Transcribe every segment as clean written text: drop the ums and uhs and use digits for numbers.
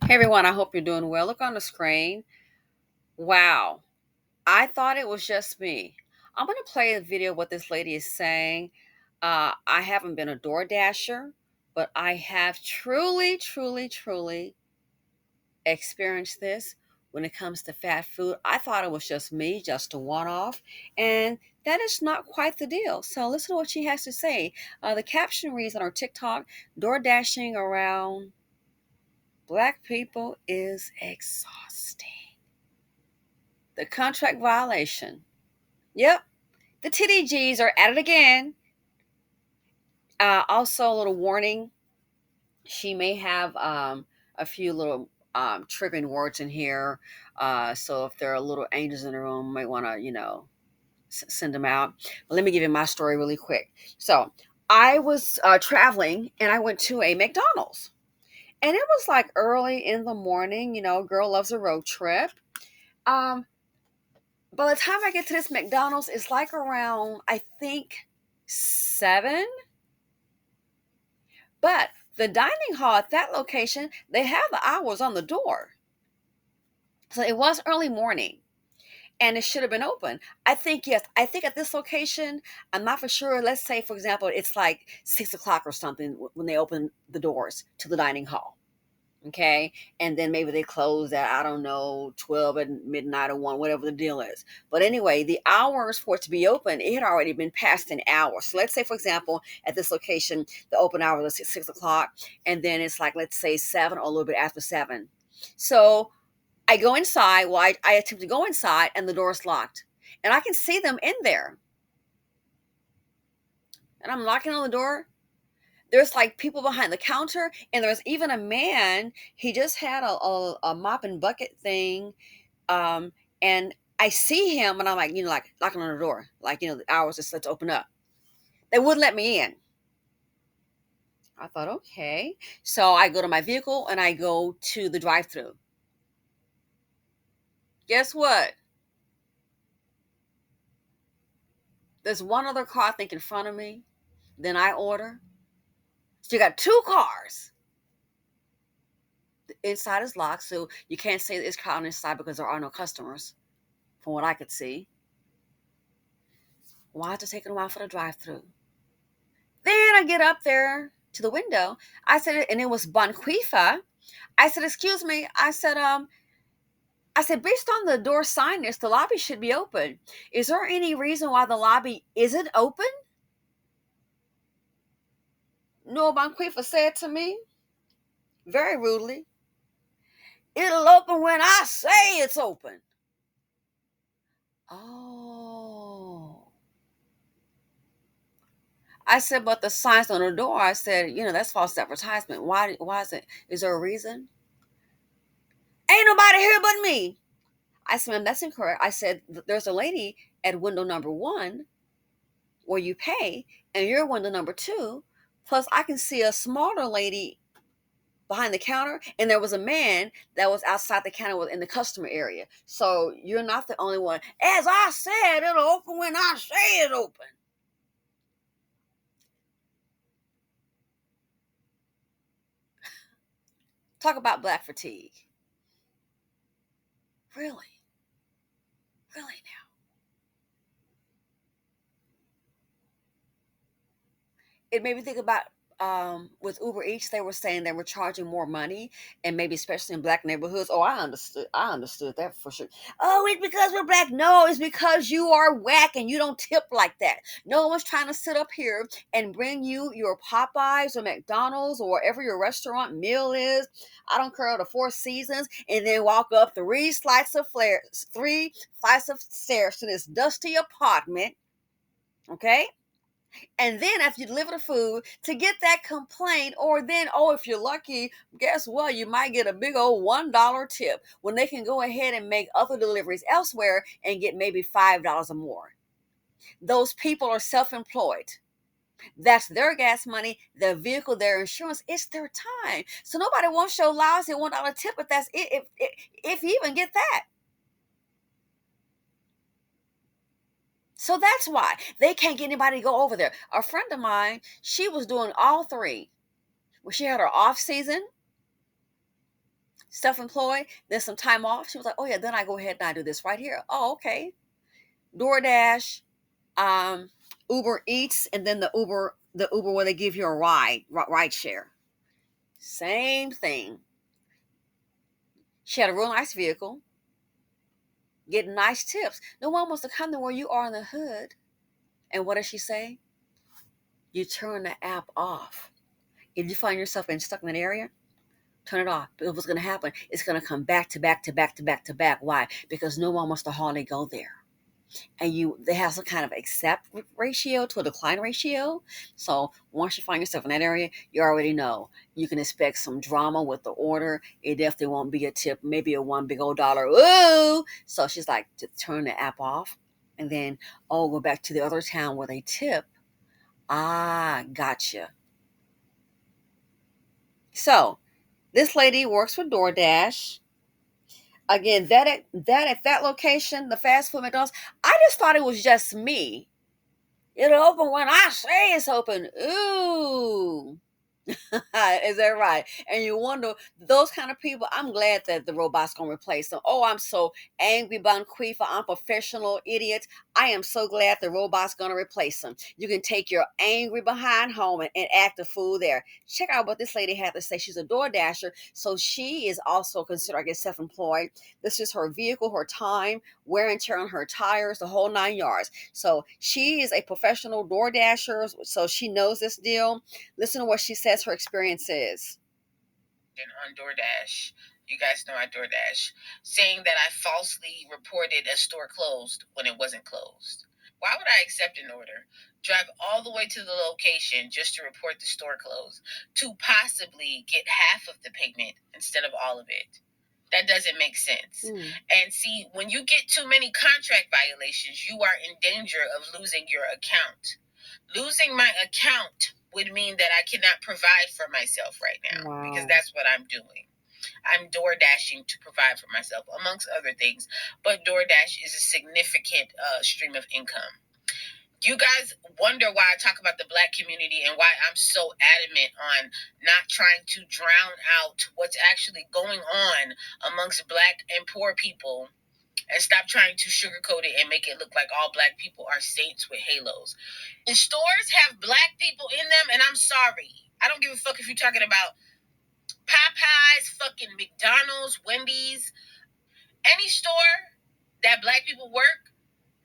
Hey everyone, I hope you're doing well. Look on the screen. Wow, I thought it was just me. I'm going to play a video of what this lady is saying. I haven't been a door dasher, but I have truly experienced this when it comes to fat food. I thought it was just me, just a one off, and that is not quite the deal. So listen to what she has to say. The caption reads on our TikTok: door dashing around Black people is exhausting. The contract violation. Yep, the TDGs are at it again. Also, a little warning: she may have a few little triggering words in here. So if there are little angels in the room, you might want to, send them out. But let me give you my story really quick. So I was traveling and I went to a McDonald's. And it was like early in the morning, girl loves a road trip. Um, By the time I get to this McDonald's, it's like around, I think, 7. But the dining hall at that location, they have the hours on the door. So it was early morning and it should have been open. I think, yes, I think at this location, I'm not for sure. Let's say, for example, it's like 6 o'clock or something when they open the doors to the dining hall. Okay, and then maybe they close at, I don't know, 12 at midnight or 1, whatever the deal is. But anyway, the hours for it to be open, it had already been past an hour. So let's say, for example, at this location, the open hour is 6 o'clock, and then it's like, let's say 7 or a little bit after 7. So I go inside. Well, I attempt to go inside and the door is locked, and I can see them in there, and I'm knocking on the door. There's like people behind the counter, and there's even a man. He just had a mop and bucket thing, um, and I see him, and I'm like, like knocking on the door, like, the hours just let's open up. They wouldn't let me in. I thought, okay, so I go to my vehicle and I go to the drive-through. Guess what? There's one other car I think in front of me. Then I order. So you got two cars. The inside is locked, so you can't say it's crowded inside because there are no customers, from what I could see. Why is it taking a while for the drive-through? Then I get up there to the window. I said, and it was Bonquifa. I said, excuse me. I said, based on the door signage, the lobby should be open. Is there any reason why the lobby isn't open? No, Bonquifa said to me, very rudely, it'll open when I say it's open. Oh. I said, but the signs on the door, I said, that's false advertisement. Why is it? Is there a reason? Ain't nobody here but me. I said, ma'am, that's incorrect. I said, there's a lady at window number 1 where you pay, and you're window number 2. Plus, I can see a smaller lady behind the counter, and there was a man that was outside the counter in the customer area. So you're not the only one. As I said, it'll open when I say it open. Talk about black fatigue. Really? Really now? It made me think about with Uber Eats, they were saying they were charging more money, and maybe especially in black neighborhoods. Oh, I understood that for sure. Oh, it's because we're black. No, it's because you are whack and you don't tip like that. No one's trying to sit up here and bring you your Popeyes or McDonald's or wherever your restaurant meal is. I don't care, the Four Seasons, and then walk up three flights of stairs to this dusty apartment. Okay, and then after you deliver the food, to get that complaint, or then, oh, if you're lucky, guess what? You might get a big old $1 tip when they can go ahead and make other deliveries elsewhere and get maybe $5 or more. Those people are self-employed. That's their gas money, their vehicle, their insurance. It's their time. So nobody wants your lousy $1 tip, but that's it. If you even get that. So that's why they can't get anybody to go over there. A friend of mine, she was doing all three. When she had her off season, self-employed, then some time off. She was like, oh yeah, then I go ahead and I do this right here. Oh, okay. DoorDash, um, Uber Eats, and then the Uber where they give you a ride share. Same thing. She had a real nice vehicle, getting nice tips. No one wants to come to where you are in the hood. And what does she say? You turn the app off. If you find yourself stuck in that area, turn it off. Because what's going to happen? It's going to come back to back to back to back to back. Why? Because no one wants to hardly go there. And they have some kind of accept ratio to a decline ratio. So once you find yourself in that area, you already know you can expect some drama with the order. It definitely won't be a tip, maybe a one big old dollar. Ooh! So she's like, to turn the app off, and then go back to the other town where they tip. Ah, gotcha. So this lady works for DoorDash. Again, that location, the fast food McDonald's, I just thought it was just me. It'll open when I say it's open. Ooh. Is that right? And you wonder, those kind of people, I'm glad that the robot's gonna replace them. Oh, I'm so angry, Bonquifa, unprofessional idiots. I am so glad the robot's gonna replace them. You can take your angry behind home and act a fool there. Check out what this lady had to say. She's a door dasher, so she is also considered, I guess, self-employed. This is her vehicle, her time, wear and tear on her tires, the whole 9 yards. So she is a professional door dasher, so she knows this deal. Listen to what she says her experience is. On DoorDash, you guys know I DoorDash, saying that I falsely reported a store closed when it wasn't closed. Why would I accept an order, drive all the way to the location just to report the store closed, to possibly get half of the payment instead of all of it? That doesn't make sense. And see, when you get too many contract violations, you are in danger of losing your account. Losing my account would mean that I cannot provide for myself right now, because that's what I'm doing. I'm door dashing to provide for myself, amongst other things. But DoorDash is a significant stream of income. You guys wonder why I talk about the Black community and why I'm so adamant on not trying to drown out what's actually going on amongst Black and poor people, and stop trying to sugarcoat it and make it look like all Black people are saints with halos. The stores have Black people in them, and I'm sorry. I don't give a fuck if you're talking about Popeyes, fucking McDonald's, Wendy's, any store that Black people work,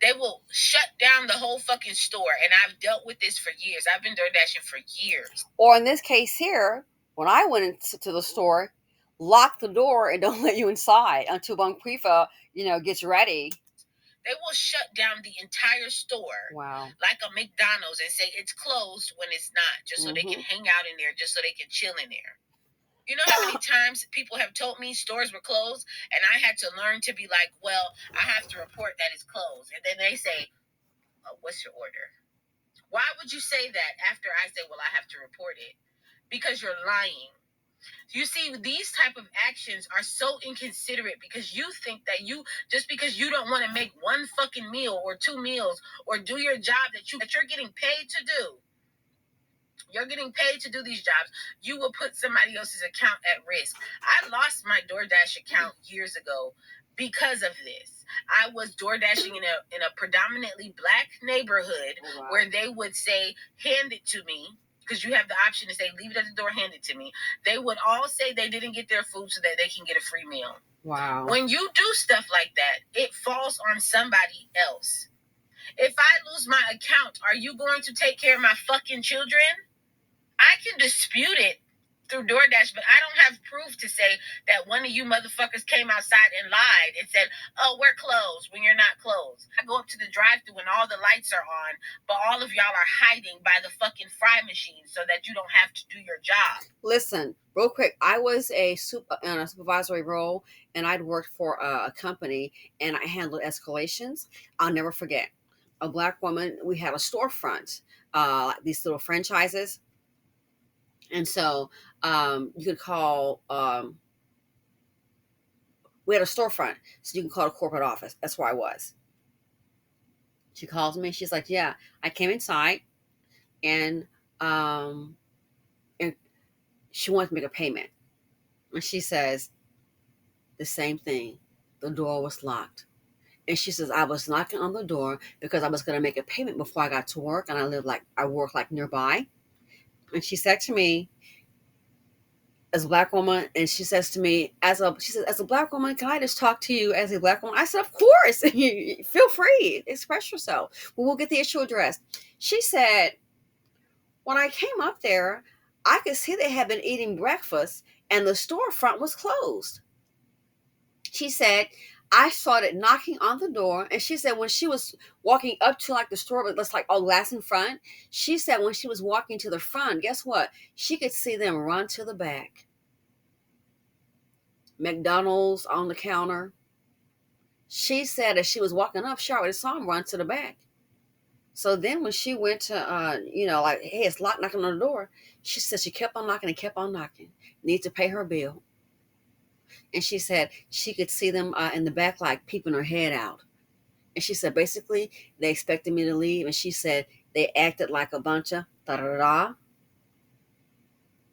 they will shut down the whole fucking store. And I've dealt with this for years. I've been door dashing for years. Or in this case here, when I went into the store, lock the door and don't let you inside until Bonquifa, gets ready. They will shut down the entire store, like a McDonald's, and say it's closed when it's not, just so they can hang out in there, just so they can chill in there. You know how many times people have told me stores were closed, and I had to learn to be like, well, I have to report that it's closed. And then they say, oh, what's your order? Why would you say that after I say, well, I have to report it? Because you're lying. You see, these type of actions are so inconsiderate, because you think that just because you don't want to make one fucking meal or two meals or do your job that you're getting paid to do. You're getting paid to do these jobs. You will put somebody else's account at risk. I lost my DoorDash account years ago because of this. I was DoorDashing in a predominantly Black neighborhood, where they would say, hand it to me, because you have the option to say, leave it at the door, hand it to me. They would all say they didn't get their food so that they can get a free meal. Wow. When you do stuff like that, it falls on somebody else. If I lose my account, are you going to take care of my fucking children? I can dispute it through DoorDash, but I don't have proof to say that one of you motherfuckers came outside and lied and said, oh, we're closed, when you're not closed. I go up to the drive-thru and all the lights are on, but all of y'all are hiding by the fucking fry machine so that you don't have to do your job. Listen, real quick, I was in a supervisory role, and I'd worked for a company, and I handled escalations. I'll never forget. A Black woman, we had a storefront, these little franchises. And so you could call, we had a storefront, so you can call the corporate office. That's where I was. She calls me. She's like, yeah, I came inside, and and she wanted to make a payment. And she says, The same thing. The door was locked. And she says, I was knocking on the door because I was going to make a payment before I got to work. And I work like nearby. And she said to me, as a black woman, and she says to me, she says, as a black woman, can I just talk to you as a black woman? I said, of course. Feel free, express yourself. Well, we'll get the issue addressed. She said, when I came up there, I could see they had been eating breakfast and the storefront was closed. She said, I started knocking on the door. And she said, when she was walking up to like the store, but that's like all glass in front, she said, when she was walking to the front, guess what? She could see them run to the back. McDonald's on the counter. She said, as she was walking up, she already saw them run to the back. So then when she went to, like, hey, it's locked, knocking on the door, she said she kept on knocking and kept on knocking. Need to pay her bill. And she said she could see them in the back, like peeping her head out. And she said, basically, they expected me to leave. And she said they acted like a bunch of da-da-da-da.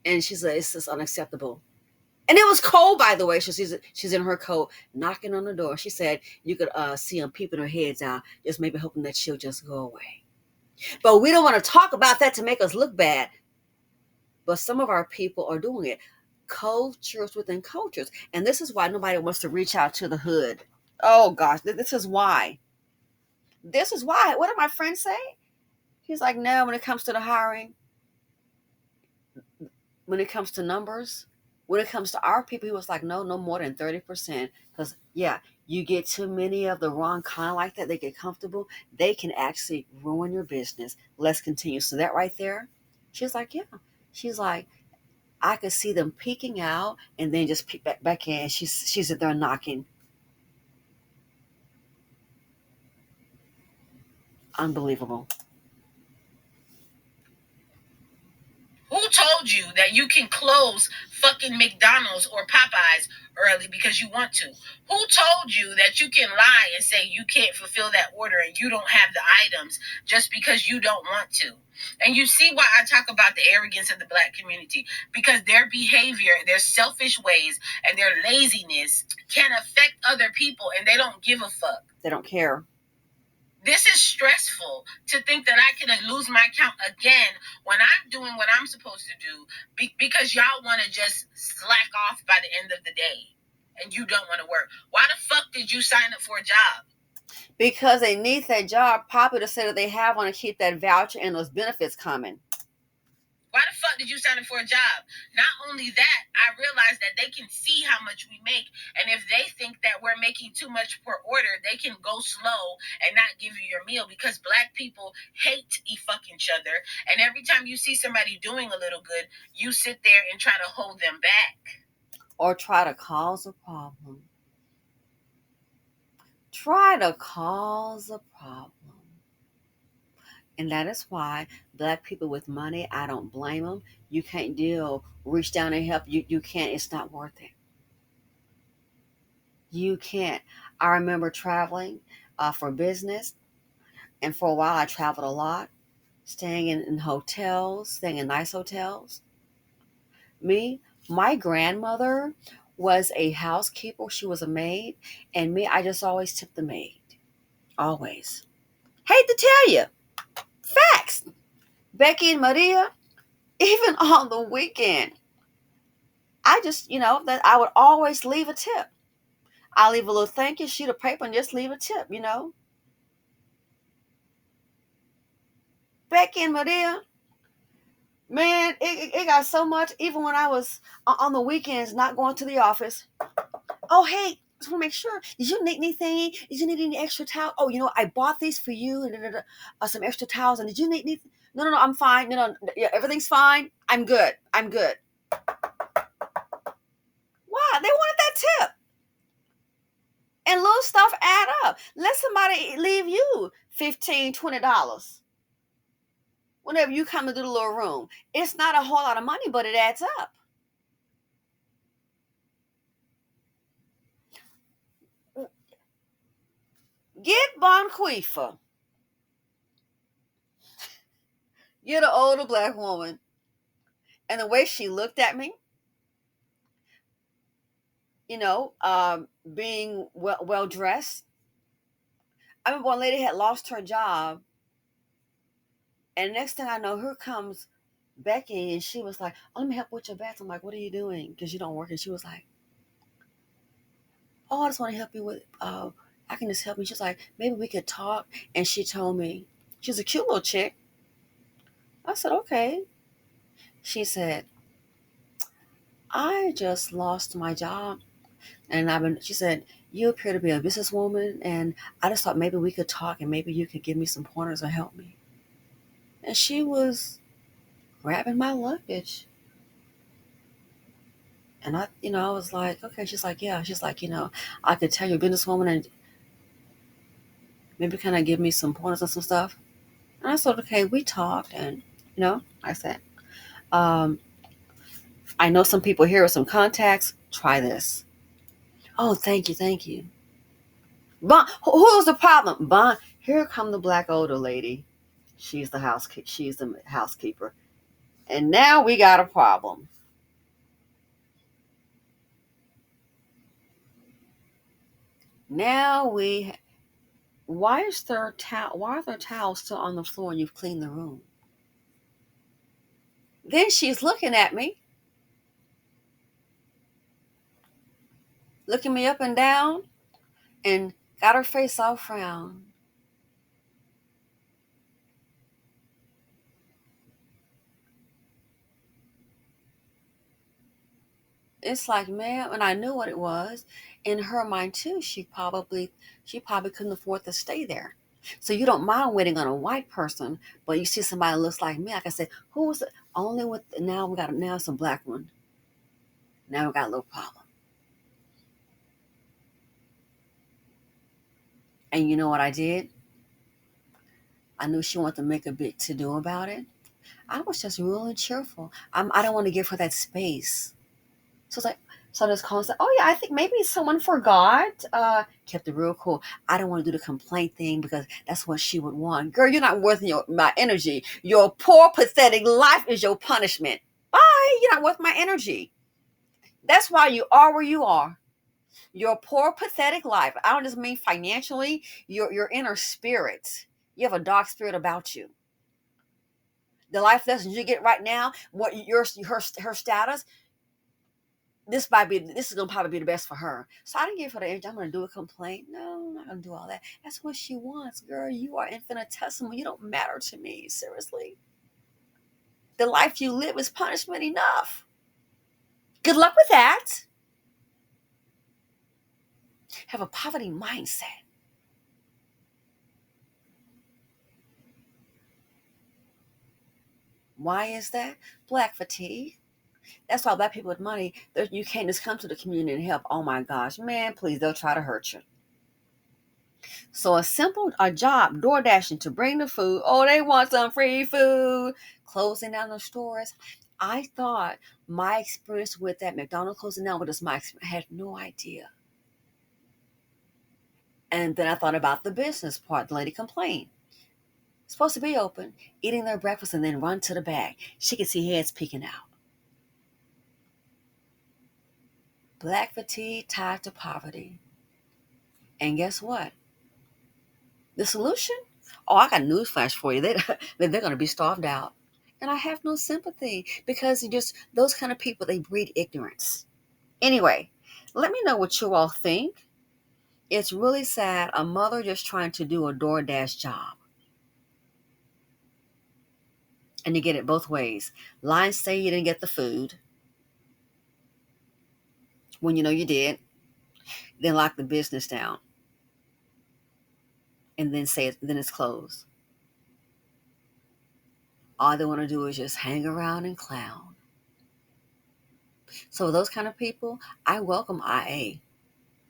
And she said, it's just unacceptable. And it was cold, by the way. So she's in her coat, knocking on the door. She said you could see them peeping her heads out, just maybe hoping that she'll just go away. But we don't want to talk about that to make us look bad. But some of our people are doing it. Cultures within cultures. And this is why nobody wants to reach out to the hood. Oh, gosh. This is why. This is why. What did my friend say? He's like, no, when it comes to the hiring, when it comes to numbers, when it comes to our people, he was like, no, no more than 30%. Because, yeah, you get too many of the wrong kind like that, they get comfortable, they can actually ruin your business. Let's continue. So that right there, she's like, yeah. She's like, I could see them peeking out and then just peek back in. She's there knocking. Unbelievable. Who told you that you can close fucking McDonald's or Popeyes early because you want to? Who told you that you can lie and say you can't fulfill that order and you don't have the items just because you don't want to? And you see why I talk about the arrogance of the Black community, because their behavior, their selfish ways, and their laziness can affect other people and they don't give a fuck. They don't care. This is stressful to think that I can lose my account again when I'm doing what I'm supposed to do because y'all want to just slack off by the end of the day and you don't want to work. Why the fuck did you sign up for a job? Because they need that job. Popular said that they have want to keep that voucher and those benefits coming. Why the fuck did you sign up for a job? Not only that, I realized that they can see how much we make. And if they think that we're making too much per order, they can go slow and not give you your meal because Black people hate fucking each other. And every time you see somebody doing a little good, you sit there and try to hold them back. Or try to cause a problem. Try to cause a problem. And that is why Black people with money, I don't blame them. You can't deal, reach down and help. You can't, it's not worth it. You can't. I remember traveling for business, and for a while I traveled a lot, staying in hotels, staying in nice hotels. My grandmother was a housekeeper, she was a maid, and I just always tipped the maid. Always. Hate to tell you, facts. Becky and Maria, even on the weekend, I just, that I would always leave a tip. I leave a little thank you sheet of paper and just leave a tip. Becky and Maria, man, it got so much, even when I was on the weekends not going to the office. Oh, hey, just want to make sure. Did you need anything? Did you need any extra towel? Oh, I bought these for you and some extra towels. And did you need anything? No, no, no, I'm fine. No, no, yeah, everything's fine. I'm good. I'm good. Why? They wanted that tip. And little stuff add up. Let somebody leave you $15, $20 whenever you come into the little room. It's not a whole lot of money, but it adds up. Get Bonquifa. Get an older Black woman. And the way she looked at me, being well dressed. I remember one lady had lost her job, and next thing I know, here comes Becky, and she was like, "Oh, let me help with your bath." I'm like, "What are you doing? Because you don't work." And she was like, "Oh, I just want to help you with. I can just help you." She's like, "Maybe we could talk." And she told me, she's a cute little chick. I said, "Okay." She said, "I just lost my job, and I've been." She said, "You appear to be a businesswoman, and I just thought maybe we could talk, and maybe you could give me some pointers or help me." And she was grabbing my luggage. And I was like, okay. She's like, yeah. She's like, I could tell you're a businesswoman and maybe kind of give me some pointers and some stuff. And I said, okay. We talked, and I said, um, I know some people here with some contacts. Try this. Oh, thank you, thank you. Bon, who's the problem? Bon, here come the black older lady. She's the housekeeper, and now we got a problem. Now we why are there towels still on the floor and you've cleaned the room? Then she's looking at me, looking me up and down, and got her face all frown. It's like, man, and I knew what it was. In her mind too, she probably couldn't afford to stay there. So you don't mind waiting on a white person, but you see somebody that looks like me. Like I said, who was it? Only with now it's a black one. Now we got a little problem. And you know what I did? I knew she wanted to make a big to do about it. I was just really cheerful. I don't want to give her that space. So it's like, so I just called and said, "Oh yeah, I think maybe someone forgot." Kept it real cool. I don't want to do the complaint thing because that's what she would want. Girl, you're not worth my energy. Your poor, pathetic life is your punishment. Bye. You're not worth my energy. That's why you are where you are. Your poor, pathetic life. I don't just mean financially. Your inner spirit. You have a dark spirit about you. The life lessons you get right now, what her status, this is gonna probably be the best for her. So I didn't give her the energy. I'm gonna do a complaint. No, I'm not gonna do all that. That's what she wants, girl. You are infinitesimal. You don't matter to me. Seriously. The life you live is punishment enough. Good luck with that. Have a poverty mindset. Why is that? Black fatigue. That's why black people with money, you can't just come to the community and help. Oh my gosh, man, please, they'll try to hurt you. So a job, door dashing to bring the food. Oh, they want some free food. Closing down the stores. I thought my experience with that McDonald's closing down was my experience. I had no idea. And then I thought about the business part. The lady complained. Supposed to be open, eating their breakfast and then run to the back. She could see heads peeking out. Black fatigue tied to poverty. And guess what? The solution? Oh, I got news flash for you. They're going to be starved out. And I have no sympathy because you just those kind of people, they breed ignorance. Anyway, let me know what you all think. It's really sad. A mother just trying to do a DoorDash job. And you get it both ways. Lines say you didn't get the food when you know you did. Then lock the business down. And then then it's closed. All they want to do is just hang around and clown. So those kind of people, I welcome IA.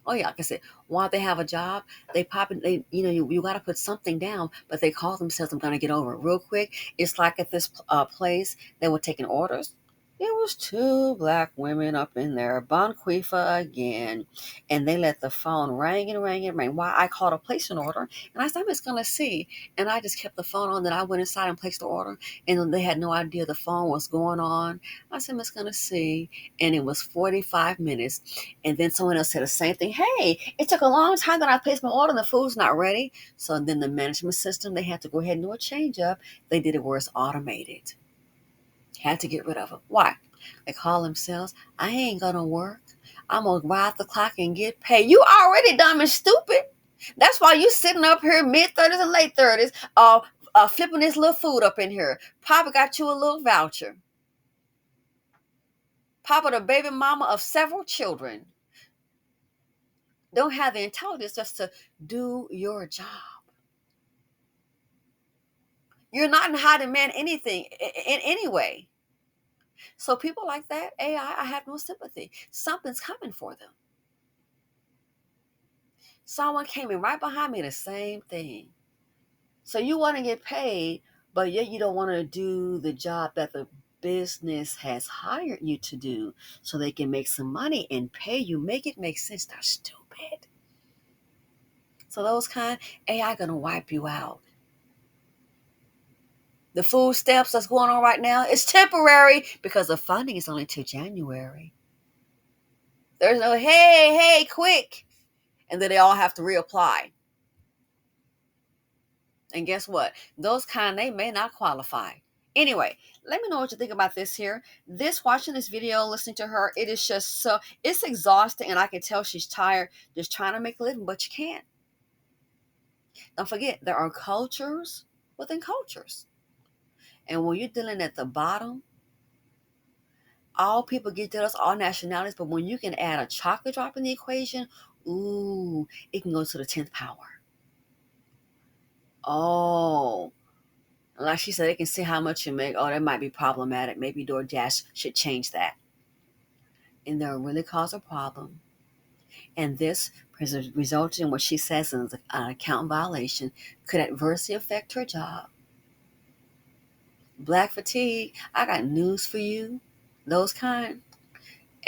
Oh yeah, like I said, while they have a job, they pop in. You got to put something down, but they call themselves. I'm gonna get over it real quick. It's like at this place they were taking orders. It was two black women up in there, Bonquifa again, and they let the phone ring and ring and ring. Why I called a place an order, and I said I'm just gonna see, and I just kept the phone on. Then I went inside and placed the order, and they had no idea the phone was going on. I said I'm just gonna see, and it was 45 minutes, and then someone else said the same thing. Hey, it took a long time that I placed my order, and the food's not ready. So then the management system, they had to go ahead and do a change up. They did it where it's automated. Had to get rid of them. Why? They call themselves, I ain't gonna work. I'm gonna ride the clock and get paid. You already dumb and stupid. That's why you sitting up here mid-30s and late 30s, flipping this little food up in here. Papa got you a little voucher. Papa, the baby mama of several children, don't have the intelligence just to do your job. You're not in high demand anything in any way. So people like that, AI, I have no sympathy. Something's coming for them. Someone came in right behind me, the same thing. So you want to get paid, but yet you don't want to do the job that the business has hired you to do so they can make some money and pay you. Make it make sense. That's stupid. So those kind, AI gonna wipe you out. The food stamps that's going on right now, it's temporary because the funding is only till January. There's no, hey, quick. And then they all have to reapply. And guess what? Those kind, they may not qualify. Anyway, let me know what you think about this here. Watching this video, listening to her, it is just so, it's exhausting, and I can tell she's tired just trying to make a living, but you can't. Don't forget, there are cultures within cultures. And when you're dealing at the bottom, all people get deals, all nationalities, but when you can add a chocolate drop in the equation, ooh, it can go to the 10th power. Oh, like she said, they can see how much you make. Oh, that might be problematic. Maybe DoorDash should change that. And they'll really cause a problem. And this results in what she says is an account violation, could adversely affect her job. Black fatigue, I got news for you. Those kind,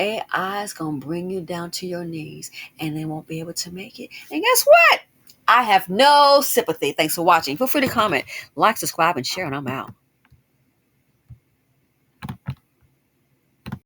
AI is going to bring you down to your knees and they won't be able to make it. And guess what? I have no sympathy. Thanks for watching. Feel free to comment, like, subscribe, and share, and I'm out.